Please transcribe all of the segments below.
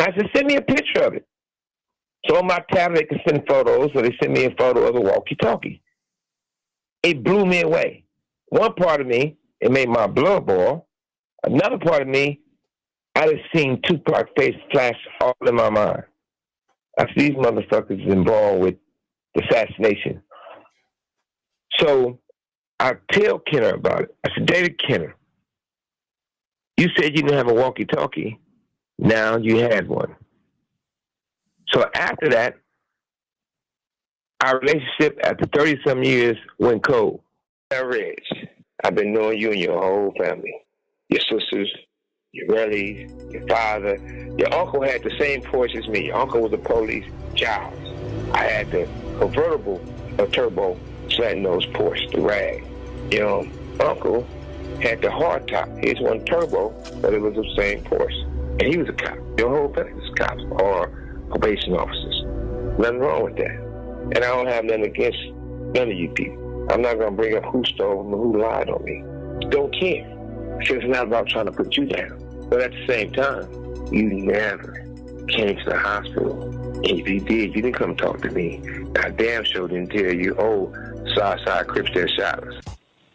I said, send me a picture of it. So on my tablet, they can send photos, so they sent me a photo of a walkie-talkie. It blew me away. One part of me, it made my blood boil. Another part of me, I just seen Tupac's face flash all in my mind. I see these motherfuckers involved with the assassination. So I tell Kenner about it. I said, David Kenner, you said you didn't have a walkie-talkie. Now you had one. So after that, our relationship after 30-some years went cold. Now, Reg, I've been knowing you and your whole family. Your sisters, your relatives, your father. Your uncle had the same Porsche as me. Your uncle was a police child. I had the convertible, a turbo, slant-nose Porsche, the rag. Your uncle had the hardtop. His one turbo, but it was the same Porsche. And he was a cop. Your whole family was cops or probation officers. Nothing wrong with that. And I don't have nothing against none of you people. I'm not going to bring up who stole and who lied on me. Don't care. Because it's not about trying to put you down. But at the same time, you never came to the hospital. And if you did, you didn't come talk to me. I damn sure didn't tell you, oh, Southside Crips that shot us.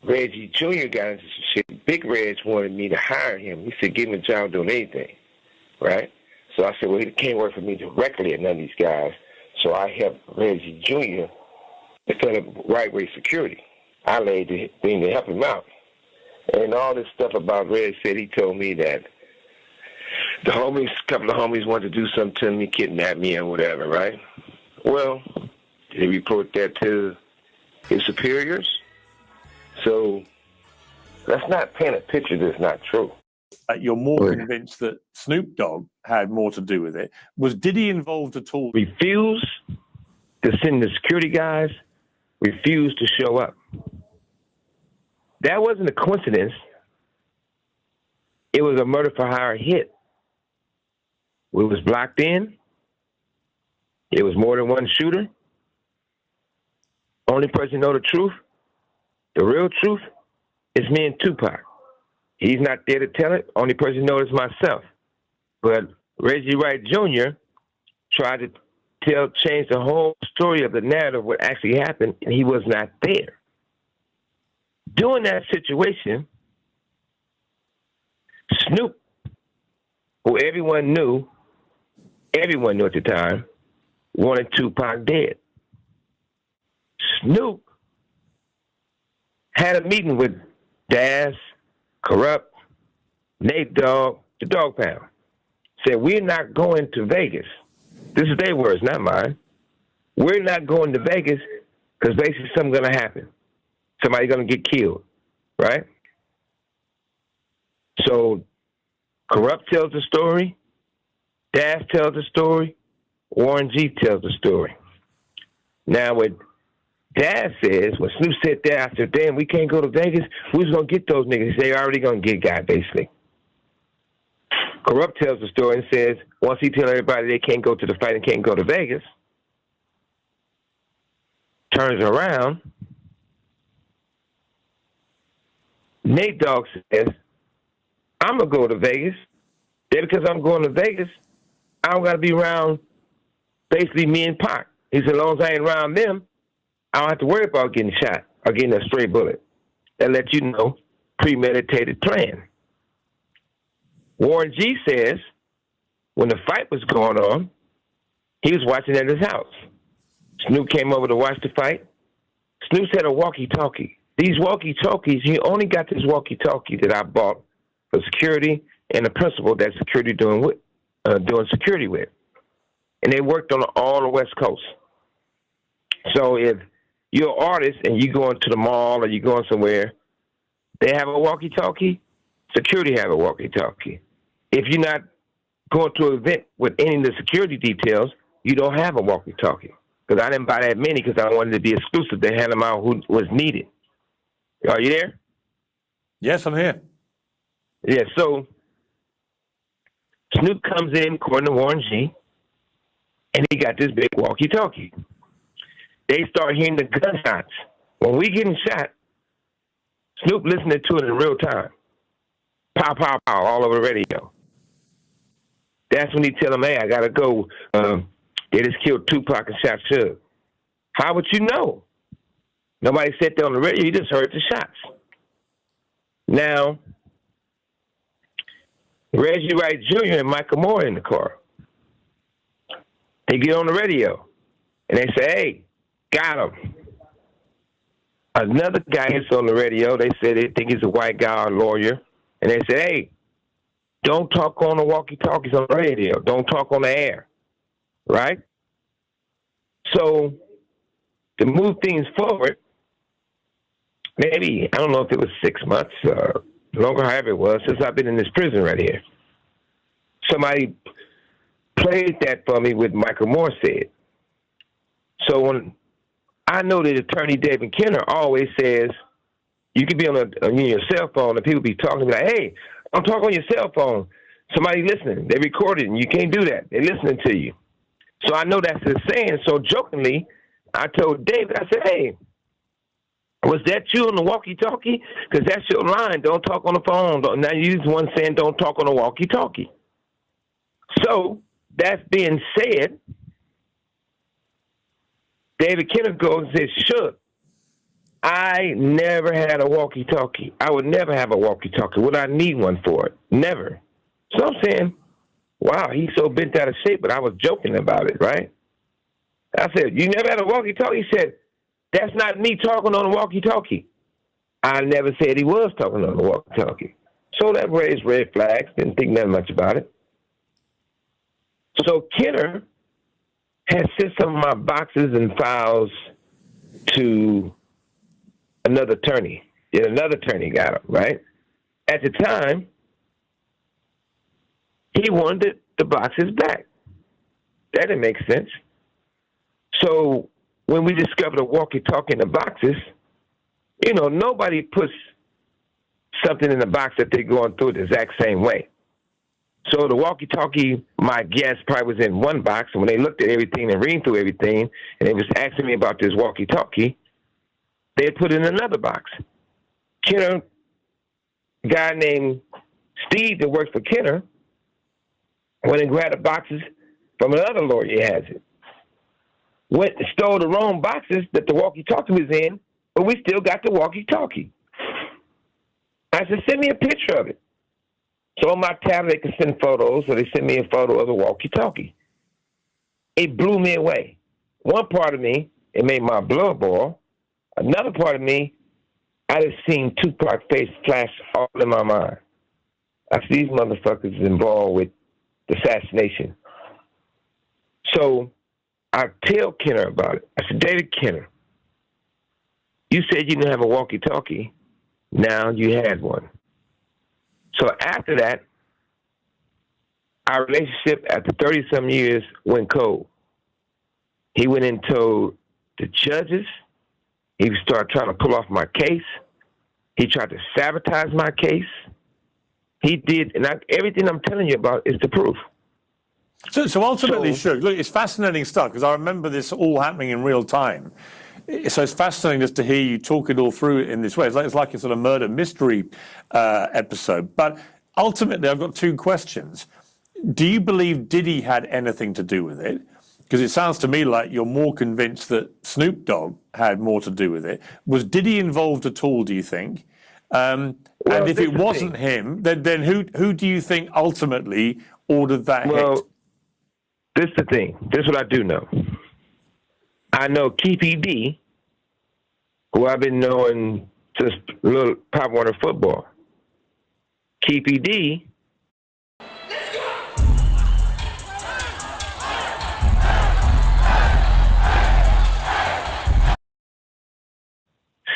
Reggie Jr. got into some shit. Big Reg wanted me to hire him. He said, give him a job doing anything. Right? So I said, well, he can't work for me directly at none of these guys. So I helped Reggie Jr. to set up Right Way Security. I laid the thing to help him out. And all this stuff about Reg said, he told me that the homies, a couple of homies wanted to do something to me, kidnap me or whatever, right? Well, he reported that to his superiors. So that's not paint a picture that's not true. You're more convinced that Snoop Dogg had more to do with it. Was Diddy involved at all? Refused to send the security guys, refused to show up. That wasn't a coincidence. It was a murder for hire hit. We was blocked in. It was more than one shooter. Only person know the truth, the real truth, is me and Tupac. He's not there to tell it. Only person knows is myself. But Reggie Wright Jr. tried to change the whole story of the narrative of what actually happened, and he was not there. During that situation, Snoop, who everyone knew at the time, wanted Tupac dead. Snoop had a meeting with Daz, Corrupt, Nate Dogg, the Dog Pound. Said, we're not going to Vegas. This is their words, not mine. We're not going to Vegas because basically something's going to happen. Somebody's going to get killed, right? So Corrupt tells the story. Daz tells the story. Warren G tells the story. Now, what Dad says, when Snoop said that, I said, damn, we can't go to Vegas. Who's going to get those niggas? They already going to get got, basically. Corrupt tells the story and says, once he tells everybody they can't go to the fight and can't go to Vegas, turns around, Nate Dogg says, I'm going to go to Vegas. Then because I'm going to Vegas, I don't got to be around basically me and Pac. He said, as long as I ain't around them, I don't have to worry about getting shot or getting a stray bullet. That lets you know, premeditated plan. Warren G says, when the fight was going on, he was watching at his house. Snoop came over to watch the fight. Snoop had a walkie-talkie. These walkie-talkies, he only got this walkie-talkie that I bought for security and the principal that security doing security with. And they worked on all the West Coast. So if you're an artist and you're going to the mall or you're going somewhere, they have a walkie-talkie, security have a walkie-talkie. If you're not going to an event with any of the security details, you don't have a walkie-talkie. Because I didn't buy that many because I wanted to be exclusive. They had them out who was needed. Are you there? Yes, I'm here. Yeah, so Snoop comes in, according to Warren G, and he got this big walkie-talkie. They start hearing the gunshots. When we getting shot, Snoop listening to it in real time. Pow, pow, pow, all over the radio. That's when he tell him, hey, I got to go. They just killed Tupac and shot Suge. How would you know? Nobody said that on the radio. You just heard the shots. Now, Reggie Wright Jr. and Michael Moore in the car. They get on the radio, and they say, hey, got him. Another guy gets on the radio. They say they think he's a white guy or a lawyer. And they say, hey, don't talk on the walkie-talkies on the radio. Don't talk on the air. Right? So, to move things forward, maybe, I don't know if it was 6 months or longer, however it was, since I've been in this prison right here. Somebody played that for me with Michael Moore said. So when I know that attorney David Kenner always says, you could be on your cell phone and people be talking like, hey, don't talk on your cell phone. Somebody listening. They recorded and you can't do that. They're listening to you. So I know that's his saying. So jokingly, I told David, I said, hey, was that you on the walkie-talkie? Because that's your line. Don't talk on the phone. Now you use one saying don't talk on the walkie-talkie. So that being said, David Kenner goes and says, Suge, I never had a walkie-talkie. I would never have a walkie-talkie. Would I need one for it? Never. So I'm saying, wow, he's so bent out of shape, but I was joking about it, right? I said, you never had a walkie-talkie? He said, that's not me talking on the walkie-talkie. I never said he was talking on the walkie-talkie. So that raised red flags. Didn't think nothing much about it. So Kenner had sent some of my boxes and files to another attorney. And another attorney got them, right? At the time, he wanted the boxes back. That didn't make sense. So when we discovered a walkie-talkie in the boxes, you know, nobody puts something in the box that they're going through the exact same way. So the walkie-talkie, my guess, probably was in one box. And when they looked at everything and reading through everything, and they was asking me about this walkie-talkie, they put it in another box. Kenner, a guy named Steve that works for Kenner, went and grabbed the boxes from another lawyer he has it. Went and stole the wrong boxes that the walkie-talkie was in, but we still got the walkie-talkie. I said, send me a picture of it. So on my tablet, they can send photos, so they sent me a photo of the walkie-talkie. It blew me away. One part of me, it made my blood boil. Another part of me, I just seen Tupac face flash all in my mind. I said, these motherfuckers is involved with the assassination. So I tell Kenner about it. I said, David Kenner, you said you didn't have a walkie-talkie. Now you had one. So after that, our relationship after 30-some years went cold. He went and told the judges. He started trying to pull off my case. He tried to sabotage my case. He did, and everything I'm telling you about is the proof. So ultimately, Suge, look, it's fascinating stuff because I remember this all happening in real time. So it's fascinating just to hear you talk it all through in this way. It's like a sort of murder mystery episode. But ultimately, I've got two questions. Do you believe Diddy had anything to do with it? Because it sounds to me like you're more convinced that Snoop Dogg had more to do with it. Was Diddy involved at all, do you think? And if it wasn't him, then who do you think ultimately ordered that hit? Well, this is the thing. This is what I do know. I know Keefy D, who I've been knowing since little Pop Warner football. Keefy D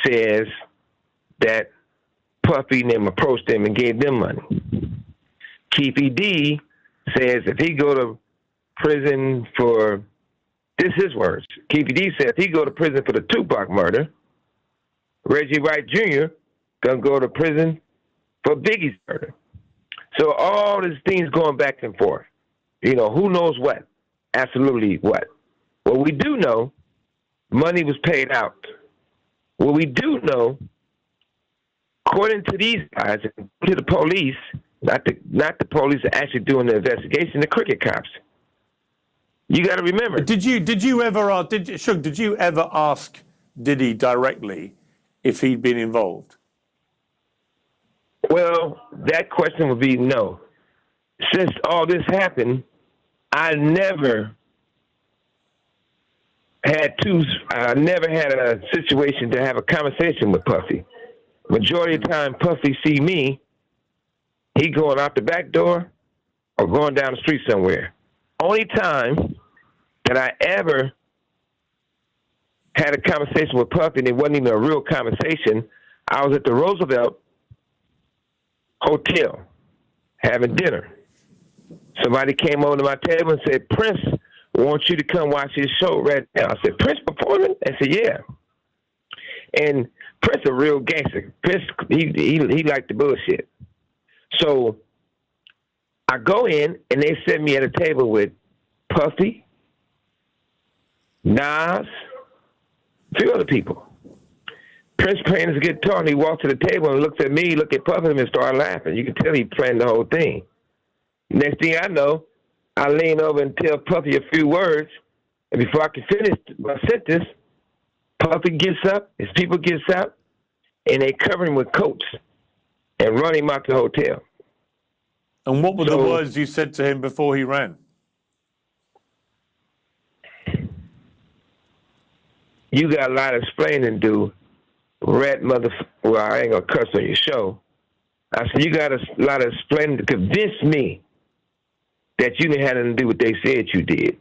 says that Puffy and them approached them and gave them money. Keefy D says if he go to prison for, this is his words, Keefy D said if he go to prison for the Tupac murder, Reggie Wright Jr. gonna go to prison for Biggie's murder. So all these things going back and forth. You know, who knows what? Absolutely what? What we do know, money was paid out. What we do know, according to these guys, to the police, not the police actually doing the investigation, the cricket cops. You got to remember. Did you ever ask Diddy directly if he'd been involved? Well, that question would be no. Since all this happened, I never had a situation to have a conversation with Puffy. Majority of the time, Puffy see me, he going out the back door or going down the street somewhere. Only time that I ever had a conversation with Puffy, and it wasn't even a real conversation, I was at the Roosevelt Hotel having dinner. Somebody came over to my table and said, Prince wants you to come watch his show right now. I said, Prince performing? I said, yeah. And Prince a real gangster. Prince, he liked the bullshit. So I go in, and they set me at a table with Puffy, Nas, a few other people. Prince playing his guitar, and he walked to the table and looked at me, looked at Puffy, and started laughing. You could tell he playing the whole thing. Next thing I know, I lean over and tell Puffy a few words, and before I can finish my sentence, Puffy gets up, his people gets up, and they cover him with coats and run him out the hotel. And what were the words you said to him before he ran? You got a lot of explaining to do, rat well, I ain't gonna cuss on your show. I said, you got a lot of explaining to convince me that you didn't have nothing to do what they said you did.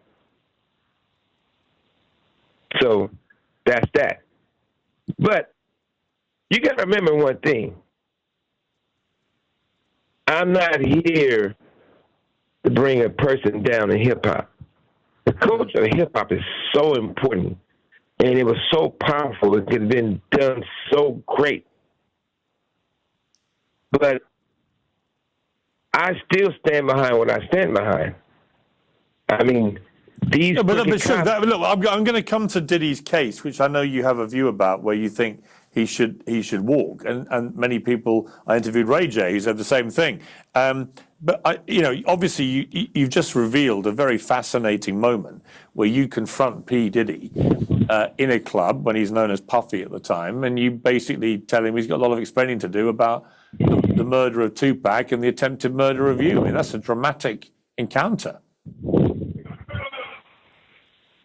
So that's that. But you got to remember one thing. I'm not here to bring a person down in hip-hop. The culture of hip-hop is so important, and it was so powerful. It could have been done so great. But I still stand behind what I stand behind. I mean, these. Look, I'm going to come to Diddy's case, which I know you have a view about, where you think he should walk, and many people. I interviewed Ray J, who said the same thing. But obviously, you've just revealed a very fascinating moment where you confront P. Diddy in a club when he's known as Puffy at the time, and you basically tell him he's got a lot of explaining to do about the murder of Tupac and the attempted murder of you. I mean, that's a dramatic encounter.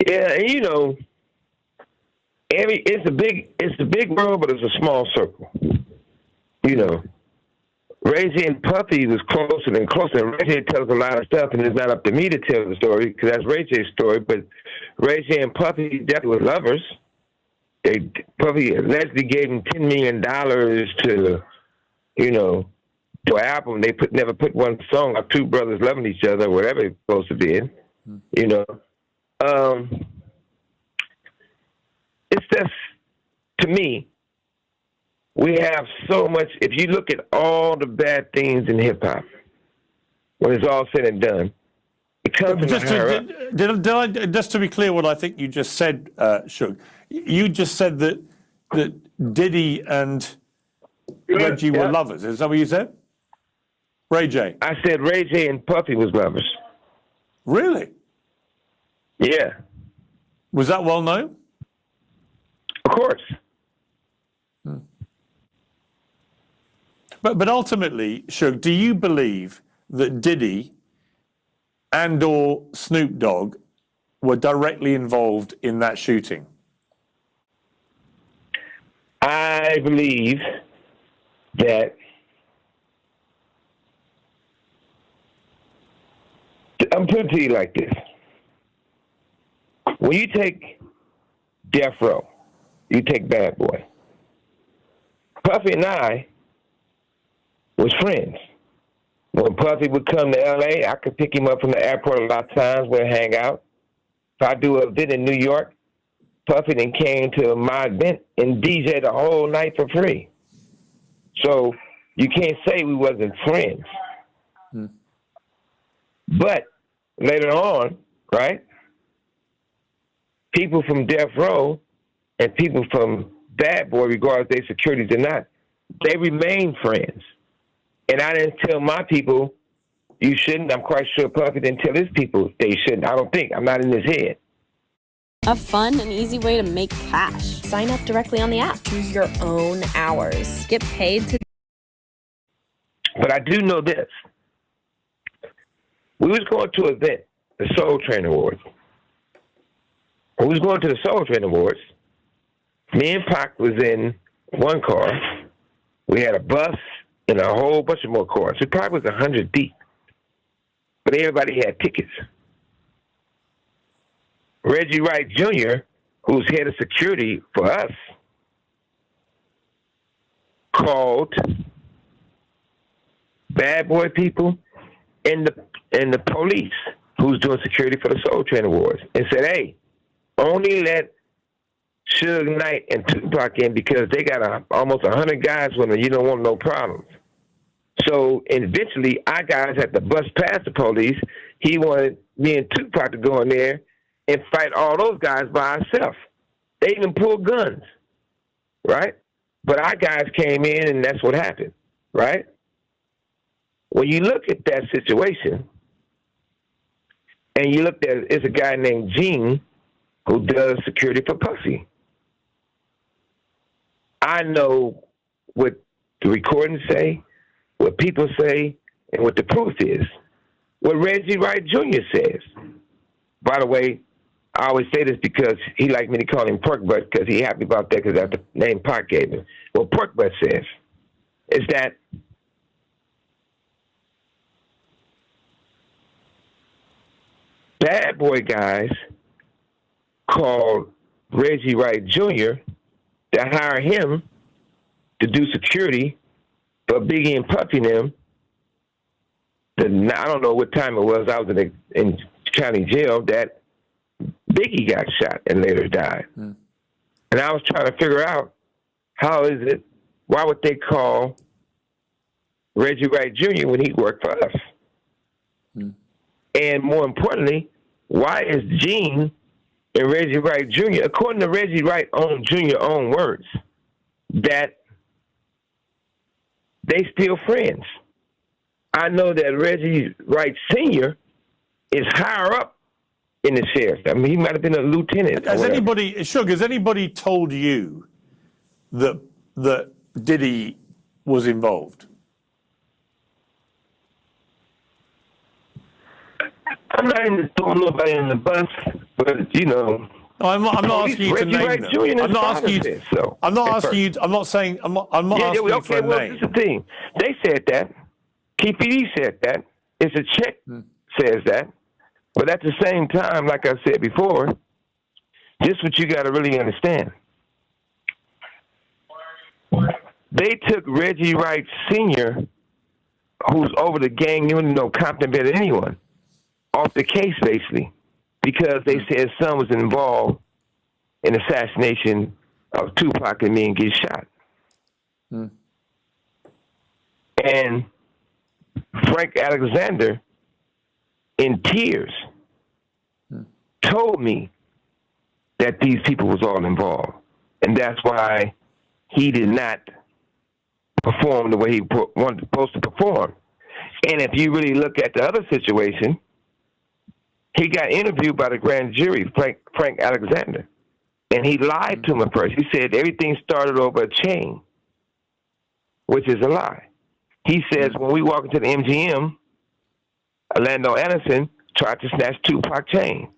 Yeah, and it's a big world, but it's a small circle. Reggie and Puffy was closer and closer. And Reggie tells a lot of stuff, and it's not up to me to tell the story because that's Reggie's story. But Reggie and Puffy definitely were lovers. Puffy allegedly gave him $10 million to an album. They never put one song of two brothers loving each other, or whatever it's supposed to be in. It's just, to me, we have so much. If you look at all the bad things in hip hop, when it's all said and done, it comes just to be clear, what I think you just said, Suge, you just said that Diddy and Reggie were lovers. Is that what you said? Ray J. I said Ray J and Puffy was lovers. Really? Yeah. Was that well known? Of course. But ultimately, Suge, do you believe that Diddy and or Snoop Dogg were directly involved in that shooting? I believe that I'm putting it to you like this. When you take Death Row, you take Bad Boy. Puffy and I was friends. When Puffy would come to L.A., I could pick him up from the airport a lot of times. We'd hang out. If I do a event in New York, Puffy then came to my event and DJ'd the whole night for free. So you can't say we wasn't friends. But later on, right, people from Death Row and people from Bad Boy, regardless of their securities or not, they remain friends. And I didn't tell my people, you shouldn't. I'm quite sure Puffy didn't tell his people they shouldn't. I don't think. I'm not in his head. A fun and easy way to make cash. Sign up directly on the app. Choose your own hours. Get paid to... But I do know this. We was going to an event, the Soul Train Awards. When we was going to the Soul Train Awards, me and Pac was in one car. We had a bus and a whole bunch of more cars. It probably was 100 deep. But everybody had tickets. Reggie Wright Jr., who's head of security for us, called bad boy people and the police who's doing security for the Soul Train Awards and said, hey, only let Suge Knight and Tupac in because they got almost 100 guys with them. You don't want no problems. So eventually, our guys had to bust past the police. He wanted me and Tupac to go in there and fight all those guys by ourselves. They even pulled guns, right? But our guys came in, and that's what happened, right? When you look at that situation, and you look at it's a guy named Gene who does security for Puffy. I know what the recordings say, what people say, and what the proof is. What Reggie Wright Jr. says. By the way, I always say this because he liked me to call him Pork Butt because he happy about that because that's the name Pac gave him. What Pork Butt says is that bad boy guys called Reggie Wright Jr. to hire him to do security for Biggie and Puffy and them. I don't know what time it was. I was in county jail that Biggie got shot and later died. And I was trying to figure out how is it, why would they call Reggie Wright Jr. when he worked for us? And more importantly, why is Gene and Reggie Wright Jr., according to Reggie Wright Jr. own words, that they still friends? I know that Reggie Wright Sr. is higher up in the sheriff. I mean, he might have been a lieutenant. Has anybody told you that Diddy was involved? I'm not even throwing nobody in the bus, but you know. No, I'm not asking you to name them. I'm not asking you. I'm not asking you. I'm not saying. I'm not asking you for a name. This is the thing. They said that. KPD said that. It's a check says that. But at the same time, like I said before, this is what you got to really understand. They took Reggie Wright Sr., who's over the gang, you don't know Compton better than anyone, off the case basically, because they said his son was involved in assassination of Tupac and me and get shot. And Frank Alexander, in tears, told me that these people was all involved. And that's why he did not perform the way he wanted supposed to perform. And if you really look at the other situation, he got interviewed by the grand jury, Frank Alexander, and he lied to him at first. He said everything started over a chain, which is a lie. He says when we walk into the MGM, Orlando Anderson tried to snatch Tupac chain.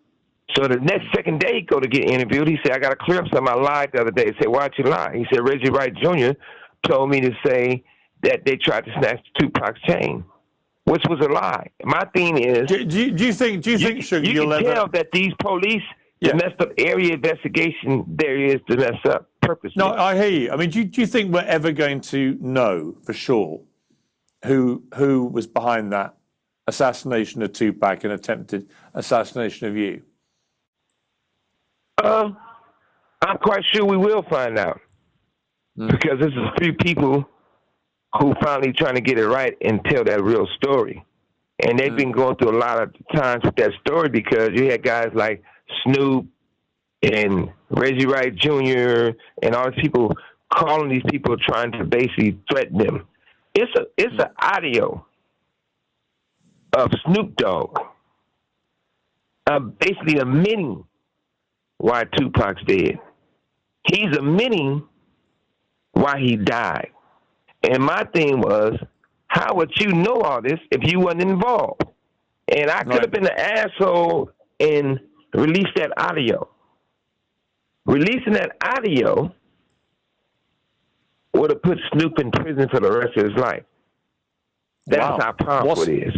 So the next second day he go to get interviewed, he said, I got to clear up something I lied the other day. He said, why'd you lie? He said, Reggie Wright Jr. told me to say that they tried to snatch Tupac's chain, which was a lie. My thing is, do you think, Suge, you can tell that these police, the messed up area investigation there is to mess up purposely. No, I hear you. I mean, do you think we're ever going to know for sure who was behind that assassination of Tupac and attempted assassination of you? I'm quite sure we will find out because this is a few people who finally trying to get it right and tell that real story. And they've been going through a lot of times with that story because you had guys like Snoop and Reggie Wright Jr. and all these people calling these people trying to basically threaten them. It's an audio of Snoop Dogg, basically admitting why Tupac's dead. He's admitting why he died. And my thing was, how would you know all this if you wasn't involved? And I could have been an asshole and released that audio. Releasing that audio would have put Snoop in prison for the rest of his life. That's how powerful it is.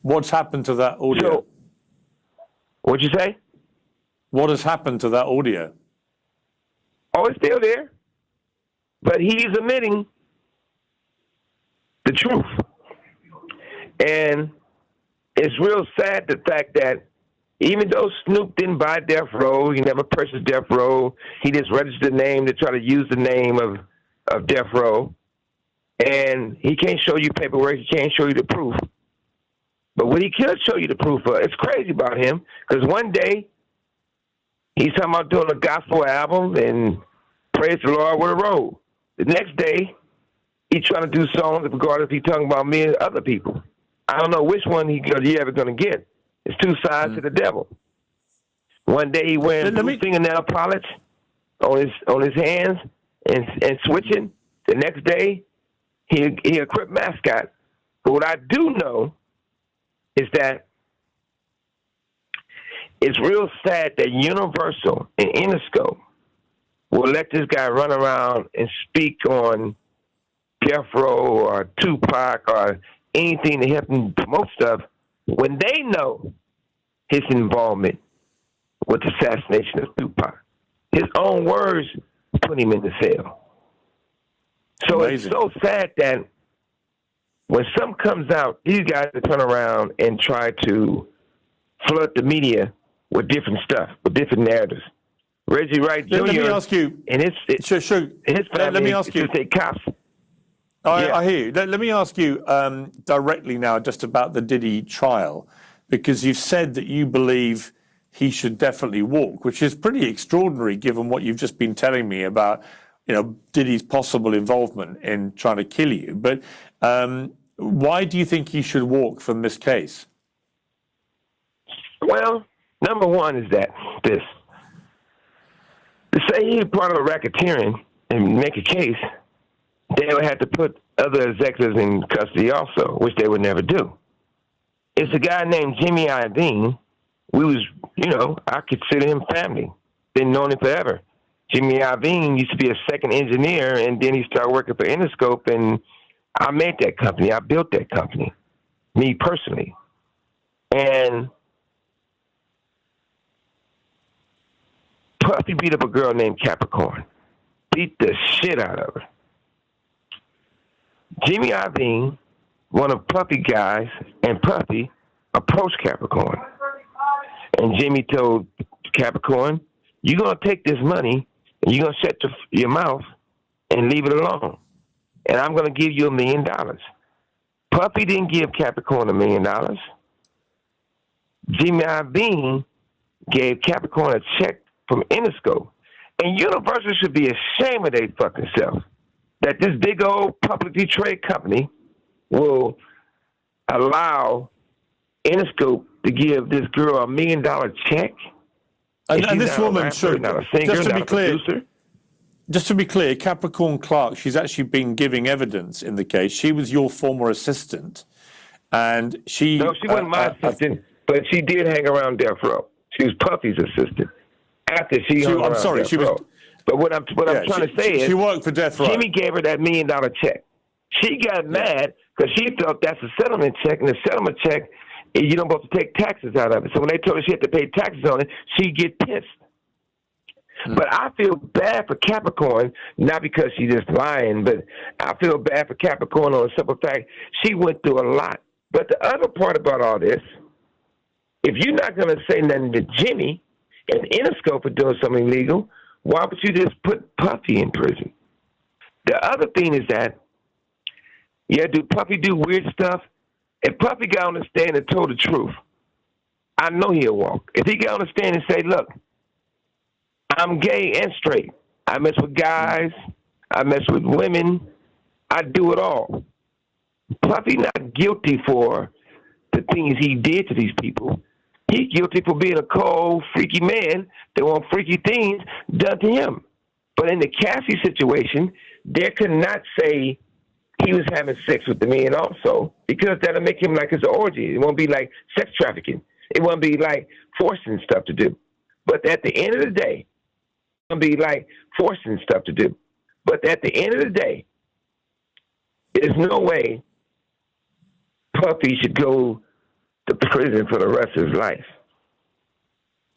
What's happened to that audio? So, what'd you say? What has happened to that audio? Oh, it's still there. But he's admitting the truth. And it's real sad the fact that even though Snoop didn't buy Death Row, he never purchased Death Row, he just registered the name to try to use the name of Death Row. And he can't show you paperwork, he can't show you the proof. But what he could show you the proof of, it's crazy about him, because one day he's talking about doing a gospel album and praise the Lord with a robe. The next day, he's trying to do songs regardless if he's talking about me and other people. I don't know which one he's ever going to get. It's two sides to the devil. One day he wearing blue fingernail polish on his hands and switching. The next day, he a Crip mascot. But what I do know is that it's real sad that Universal and Interscope will let this guy run around and speak on Death Row or Tupac or anything to help him promote stuff when they know his involvement with the assassination of Tupac. His own words put him in the cell. So It's so sad that when something comes out, these guys turn around and try to flood the media with different stuff, with different narratives. Reggie Wright Jr. Let me ask you. And his family, let me ask you. Say cops. I hear you. Let me ask you directly now just about the Diddy trial, because you've said that you believe he should definitely walk, which is pretty extraordinary given what you've just been telling me about, Diddy's possible involvement in trying to kill you. But why do you think he should walk from this case? Well, number one is this. To say he's part of a racketeering and make a case, they would have to put other executives in custody also, which they would never do. It's a guy named Jimmy Iovine. I consider him family. Been known him forever. Jimmy Iovine used to be a second engineer, and then he started working for Interscope, and I made that company. I built that company, me personally. And Puffy beat up a girl named Capricorn. Beat the shit out of her. Jimmy Iovine, one of Puffy guys, and Puffy approached Capricorn. And Jimmy told Capricorn, you're going to take this money and you're going to shut your mouth and leave it alone. And I'm going to give you $1 million. Puffy didn't give Capricorn $1 million. Jimmy Iovine gave Capricorn a check from Interscope. And Universal should be ashamed of their fucking self that this big old publicly traded company will allow Interscope to give this girl $1 million check. And this woman should, not a singer, just to not be a clear, producer. just to be clear, Capricorn Clark, she's actually been giving evidence in the case. She was your former assistant, and she... No, she wasn't my assistant, but she did hang around Death Row. She was Puffy's assistant after she hung around Death Row. But what I'm trying to say is... She worked for Death Row. Jimmy gave her that $1 million check. She got mad because she felt that's a settlement check, and the settlement check, you don't supposed to take taxes out of it. So when they told her she had to pay taxes on it, she'd get pissed. But I feel bad for Capricorn, not because she's just lying, but I feel bad for Capricorn on the simple fact she went through a lot. But the other part about all this, if you're not going to say nothing to Jimmy and Interscope for doing something illegal, why would you just put Puffy in prison? The other thing is that, do Puffy do weird stuff? If Puffy got on the stand and told the truth, I know he'll walk. If he got on the stand and say, look, I'm gay and straight. I mess with guys. I mess with women. I do it all. Puffy not guilty for the things he did to these people. He's guilty for being a cold, freaky man that want freaky things done to him. But in the Cassie situation, they could not say he was having sex with the man also, because that'll make him like it's an orgy. It won't be like sex trafficking. It won't be like forcing stuff to do. But at the end of the day, it won't be like forcing stuff to do. But at the end of the day, there's no way Puffy should go to prison for the rest of his life.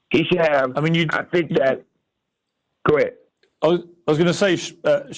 He should have. I think that. Go ahead. I was going to say,